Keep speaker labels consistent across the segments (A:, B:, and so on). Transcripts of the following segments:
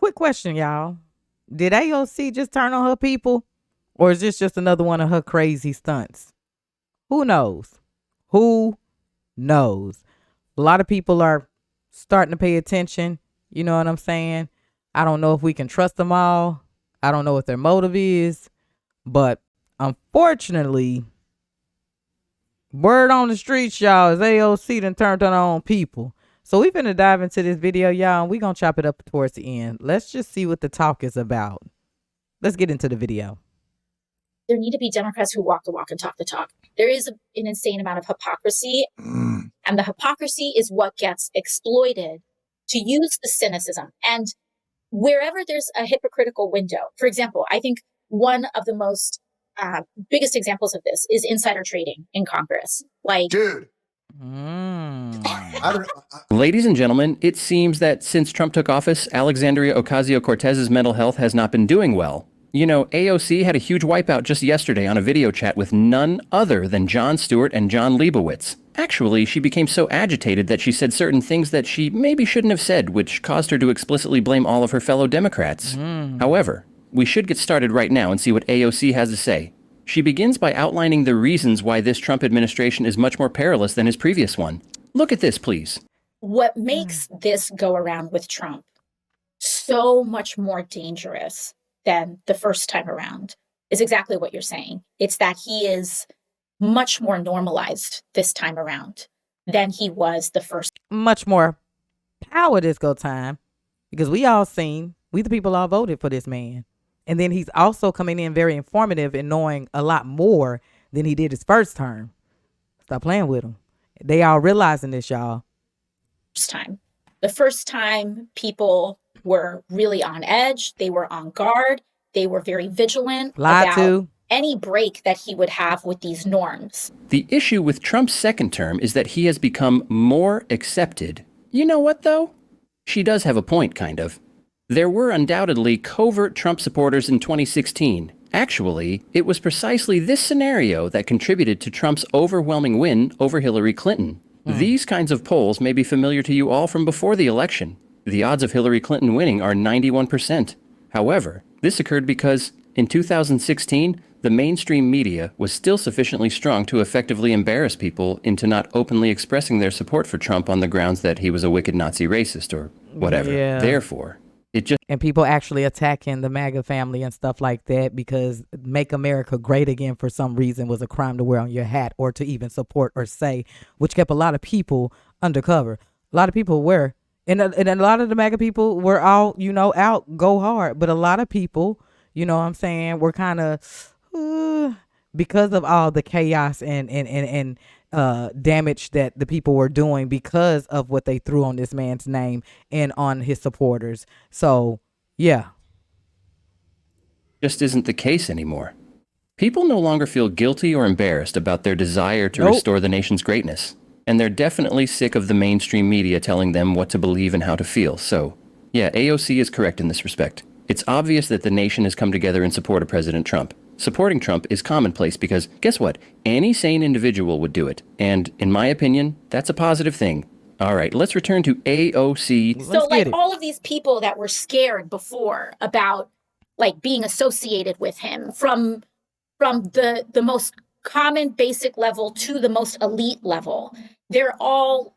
A: quick question, y'all. Did AOC just turn on her people? Or is this just another one of her crazy stunts? Who knows? Who knows? A lot of people are starting to pay attention. You know what I'm saying? I don't know if we can trust them all. I don't know what their motive is. But unfortunately, word on the streets, y'all, is AOC done turned on her own people. So we finna dive into this video, y'all, and we gonna chop it up towards the end. Let's just see what the talk is about. Let's get into the video.
B: There need to be Democrats who walk the walk and talk the talk. There is an insane amount of hypocrisy, and the hypocrisy is what gets exploited to use the cynicism. And wherever there's a hypocritical window, for example, I think one of the most biggest examples of this is insider trading in Congress. Like,
C: dude.
D: Ladies and gentlemen, it seems that since Trump took office, Alexandria Ocasio-Cortez's mental health has not been doing well. You know, AOC had a huge wipeout just yesterday on a video chat with none other than Jon Stewart and John Leibowitz. Actually, she became so agitated that she said certain things that she maybe shouldn't have said, which caused her to explicitly blame all of her fellow Democrats. However, we should get started right now and see what AOC has to say. She begins by outlining the reasons why this Trump administration is much more perilous than his previous one. Look at this, please.
B: What makes this go around with Trump so much more dangerous than the first time around is exactly what you're saying. It's that he is much more normalized this time around than he was the first.
A: Much more power this go time, because we the people all voted for this man. And then he's also coming in very informative and knowing a lot more than he did his first term. Stop playing with him. They all realizing this, y'all.
B: The first time people were really on edge. They were on guard. They were very vigilant about any break that he would have with these norms.
D: The issue with Trump's second term is that he has become more accepted. You know what, though? She does have a point, kind of. There were undoubtedly covert Trump supporters in 2016. Actually, it was precisely this scenario that contributed to Trump's overwhelming win over Hillary Clinton. These kinds of polls may be familiar to you all from before the election. The odds of Hillary Clinton winning are 91%. However, this occurred because, in 2016, the mainstream media was still sufficiently strong to effectively embarrass people into not openly expressing their support for Trump on the grounds that he was a wicked Nazi racist or whatever.
A: Yeah.
D: Therefore,
A: and people actually attacking the MAGA family and stuff like that because Make America Great Again for some reason was a crime to wear on your hat or to even support or say, which kept a lot of people undercover. A lot of people were, and a lot of the MAGA people were all, out, go hard. But a lot of people, what I'm saying, were kind of, because of all the chaos and damage that the people were doing because of what they threw on this man's name and on his supporters. So, yeah.
D: Just isn't the case anymore. People no longer feel guilty or embarrassed about their desire to restore the nation's greatness. And they're definitely sick of the mainstream media telling them what to believe and how to feel. So, yeah, AOC is correct in this respect. It's obvious that the nation has come together in support of President Trump. Supporting Trump is commonplace because, guess what? Any sane individual would do it. And, in my opinion, that's a positive thing. All right, let's return to AOC.
B: So, all of these people that were scared before about, being associated with him from the most common basic level to the most elite level, they're all,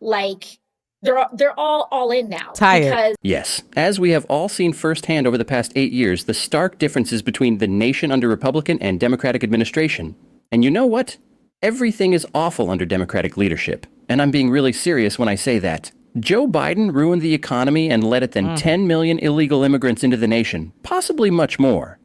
B: they're all in now.
A: Tired.
D: Yes. As we have all seen firsthand over the past 8 years, the stark differences between the nation under Republican and Democratic administration. And you know what? Everything is awful under Democratic leadership. And I'm being really serious when I say that. Joe Biden ruined the economy and let it then 10 million illegal immigrants into the nation, possibly much more.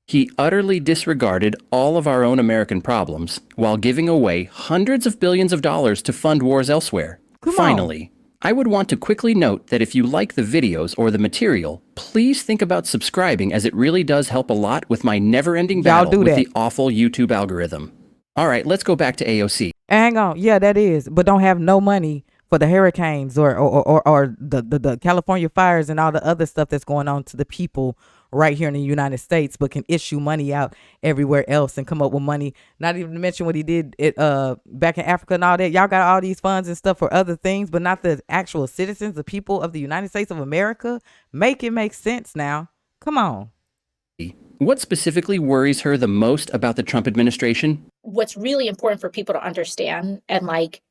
D: He utterly disregarded all of our own American problems while giving away hundreds of billions of dollars to fund wars elsewhere. Finally, I would want to quickly note that if you like the videos or the material, please think about subscribing, as it really does help a lot with my never-ending battle with the awful YouTube algorithm. All right, let's go back to AOC.
A: Hang on. Yeah, that is. But don't have no money for the hurricanes or the California fires and all the other stuff that's going on to the people right here in the United States, but can issue money out everywhere else and come up with money. Not even to mention what he did back in Africa and all that. Y'all got all these funds and stuff for other things, but not the actual citizens, the people of the United States of America. Make it make sense now. Come on.
D: What specifically worries her the most about the Trump administration?
B: What's really important for people to understand, and like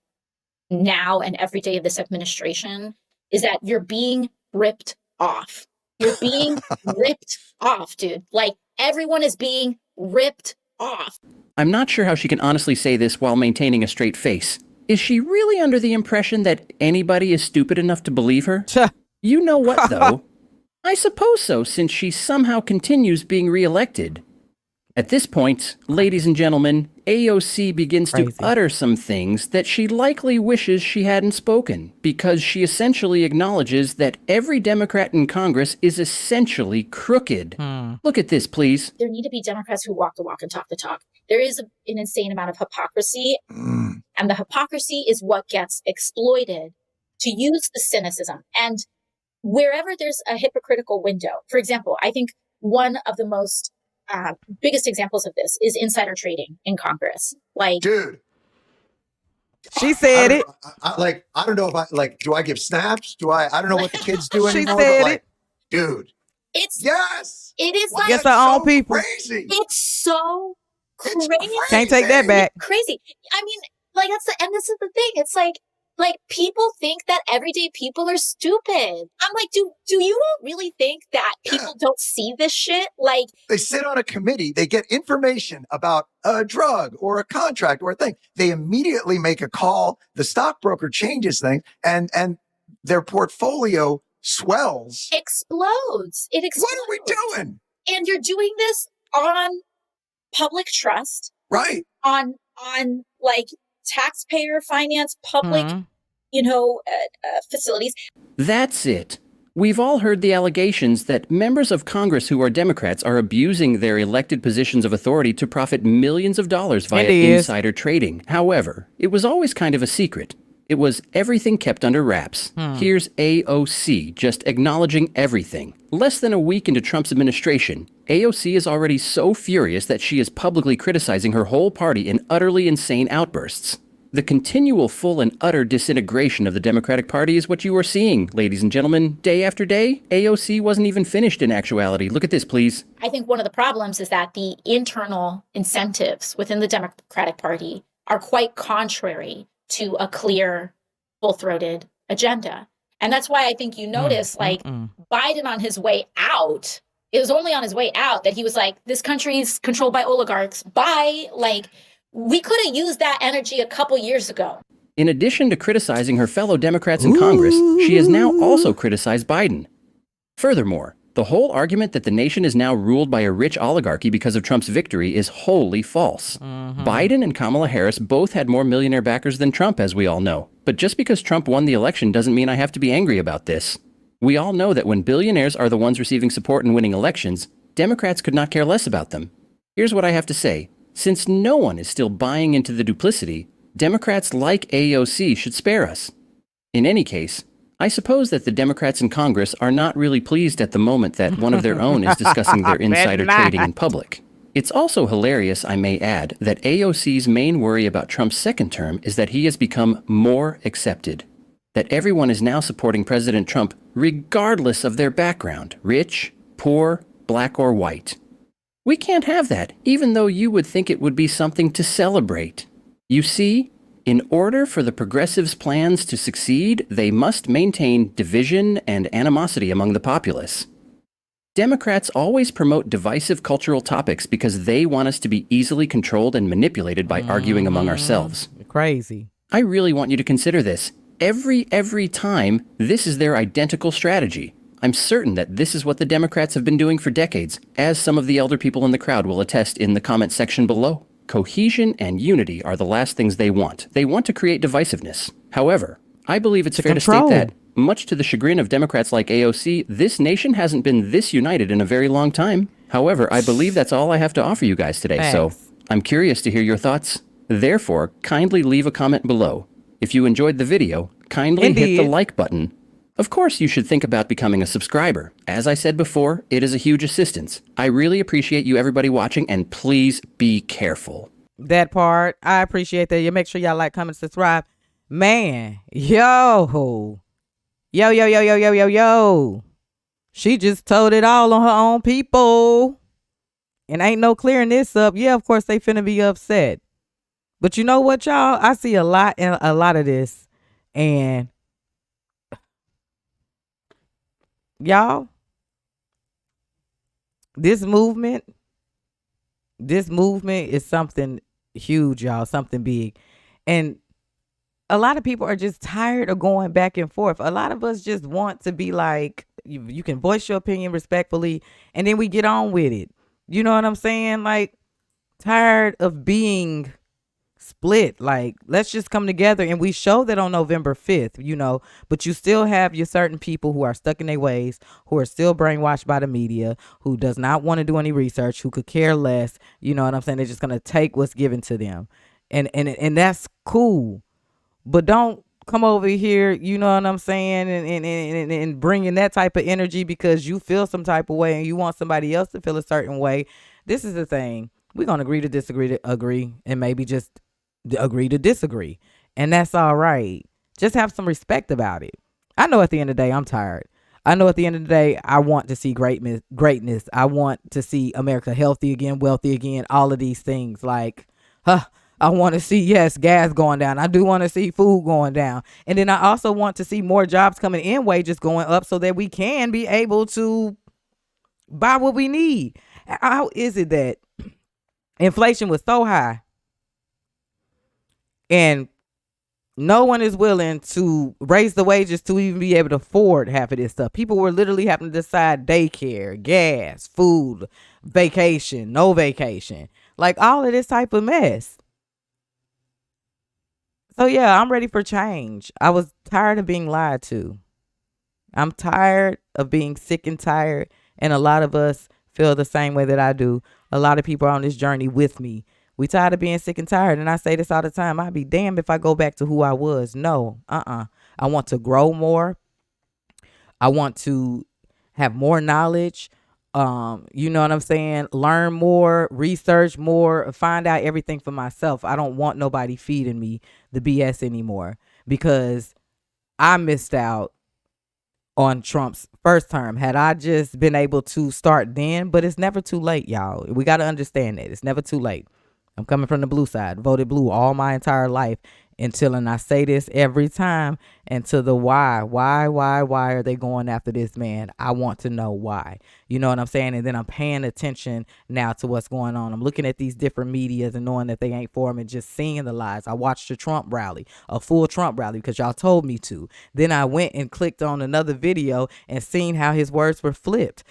B: now and every day of this administration, is that you're being ripped off. You're being ripped off, dude. Like, everyone is being ripped off.
D: I'm not sure how she can honestly say this while maintaining a straight face. Is she really under the impression that anybody is stupid enough to believe her? You know what, though? I suppose so, since she somehow continues being reelected. At this point, ladies and gentlemen, AOC begins to utter some things that she likely wishes she hadn't spoken, because she essentially acknowledges that every Democrat in Congress is essentially crooked. Look at this, please.
B: There need to be Democrats who walk the walk and talk the talk. There is an insane amount of hypocrisy, and the hypocrisy is what gets exploited to use the cynicism. And wherever there's a hypocritical window, for example, I think one of the most biggest examples of this is insider trading in Congress. Like,
C: dude,
A: she said it.
C: I don't know if do I give snaps? I don't know what the kids do
A: She
C: anymore.
A: said
C: but
A: it.
C: Dude,
B: it's
C: it
B: is like
A: yes, our own people.
C: Crazy.
B: It's so crazy.
A: Can't take that back.
B: Crazy. I mean, like and this is the thing. It's like people think that everyday people are stupid. I'm like, do you all really think that people don't see this shit? Like,
C: they sit on a committee, they get information about a drug or a contract or a thing. They immediately make a call. The stockbroker changes things and their portfolio swells.
B: Explodes. It explodes.
C: What are we doing?
B: And you're doing this on public trust.
C: Right.
B: On like taxpayer finance, public, facilities.
D: That's it. We've all heard the allegations that members of Congress who are Democrats are abusing their elected positions of authority to profit millions of dollars via insider trading. However, it was always kind of a secret. It was everything kept under wraps. Here's AOC just acknowledging everything. Less than a week into Trump's administration, AOC is already so furious that she is publicly criticizing her whole party in utterly insane outbursts. The continual full and utter disintegration of the Democratic Party is what you are seeing, ladies and gentlemen, day after day. AOC wasn't even finished in actuality. Look at this, please.
B: I think one of the problems is that the internal incentives within the Democratic Party are quite contrary to a clear, full-throated agenda. And that's why I think you notice, Biden on his way out, it was only on his way out that he was like, this country is controlled by oligarchs. Bye. Like, we could have used that energy a couple years ago.
D: In addition to criticizing her fellow Democrats in Congress, she has now also criticized Biden. Furthermore, the whole argument that the nation is now ruled by a rich oligarchy because of Trump's victory is wholly false. Biden and Kamala Harris both had more millionaire backers than Trump, as we all know. But just because Trump won the election doesn't mean I have to be angry about this. We all know that when billionaires are the ones receiving support and winning elections, Democrats could not care less about them. Here's what I have to say. Since no one is still buying into the duplicity, Democrats like AOC should spare us. In any case, I suppose that the Democrats in Congress are not really pleased at the moment that one of their own is discussing their insider trading in public. It's also hilarious, I may add, that AOC's main worry about Trump's second term is that he has become more accepted. That everyone is now supporting President Trump regardless of their background, rich, poor, black, or white. We can't have that, even though you would think it would be something to celebrate. You see, in order for the progressives' plans to succeed, they must maintain division and animosity among the populace. Democrats always promote divisive cultural topics because they want us to be easily controlled and manipulated by arguing among ourselves.
A: Crazy.
D: I really want you to consider this. Every time, this is their identical strategy. I'm certain that this is what the Democrats have been doing for decades, as some of the elder people in the crowd will attest in the comment section below. Cohesion and unity are the last things they want. They want to create divisiveness. However, I believe it's fair to state that, much to the chagrin of Democrats like AOC, this nation hasn't been this united in a very long time. However, I believe that's all I have to offer you guys today, so I'm curious to hear your thoughts. Therefore, kindly leave a comment below. If you enjoyed the video, kindly hit the
A: Indeed.
D: like button. Of course, you should think about becoming a subscriber. As I said before, it is a huge assistance. I really appreciate you, everybody watching, and please be careful.
A: That part, I appreciate that. You make sure y'all like, comment, subscribe. Man, yo. She just told it all on her own people. And ain't no clearing this up. Yeah, of course they finna be upset. But you know what, y'all? I see a lot of this. And y'all, this movement is something huge, y'all, something big. And a lot of people are just tired of going back and forth. A lot of us just want to be like, you can voice your opinion respectfully, and then we get on with it. You know what I'm saying? Like, tired of being split. Like, let's just come together, and we show that on November 5th, but you still have your certain people who are stuck in their ways, who are still brainwashed by the media, who does not want to do any research, who could care less. You know what I'm saying? They're just going to take what's given to them. And that's cool. But don't come over here, you know what I'm saying, and bringing that type of energy because you feel some type of way and you want somebody else to feel a certain way. This is the thing. We're going to agree to disagree to agree, and maybe just agree to disagree. And that's all right. Just have some respect about it. I know at the end of the day, I'm tired. I know at the end of the day, I want to see greatness. I want to see America healthy again, wealthy again, all of these things. Like, I want to see, yes, gas going down. I do want to see food going down. And then I also want to see more jobs coming in, wages going up so that we can be able to buy what we need. How is it that inflation was so high and no one is willing to raise the wages to even be able to afford half of this stuff? People were literally having to decide daycare, gas, food, vacation, no vacation, like all of this type of mess. So yeah, I'm ready for change. I was tired of being lied to. I'm tired of being sick and tired. And a lot of us feel the same way that I do. A lot of people are on this journey with me. We tired of being sick and tired. And I say this all the time. I'd be damned if I go back to who I was. No, I want to grow more. I want to have more knowledge. You know what I'm saying? Learn more, research more, find out everything for myself. I don't want nobody feeding me the BS anymore because I missed out on Trump's first term. Had I just been able to start then, but it's never too late, y'all. We got to understand that. It's never too late. I'm coming from the blue side, voted blue all my entire life and I say this every time, and to the why are they going after this man? I want to know why. You know what I'm saying? And then I'm paying attention now to what's going on. I'm looking at these different medias and knowing that they ain't for them and just seeing the lies. I watched a Trump rally, a full Trump rally, because y'all told me to. Then I went and clicked on another video and seen how his words were flipped.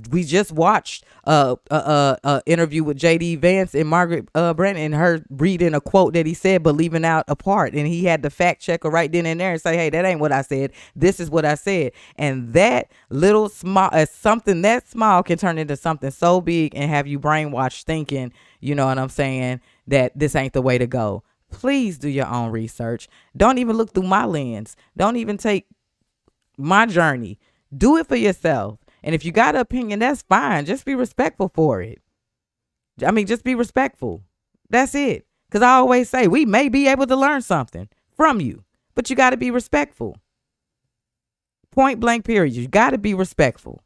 A: We just watched a interview with JD Vance and Margaret Brennan, and her reading a quote that he said but leaving out a part, and he had the fact checker right then and there and say, hey, that ain't what I said, this is what I said. And that little small, something that small can turn into something so big and have you brainwashed thinking, you know what I'm saying, that this ain't the way to go. Please do your own research. Don't even look through my lens. Don't even take my journey. Do it for yourself. And if you got an opinion, that's fine. Just be respectful for it. I mean, just be respectful. That's it. Because I always say we may be able to learn something from you, but you got to be respectful. Point blank period. You got to be respectful.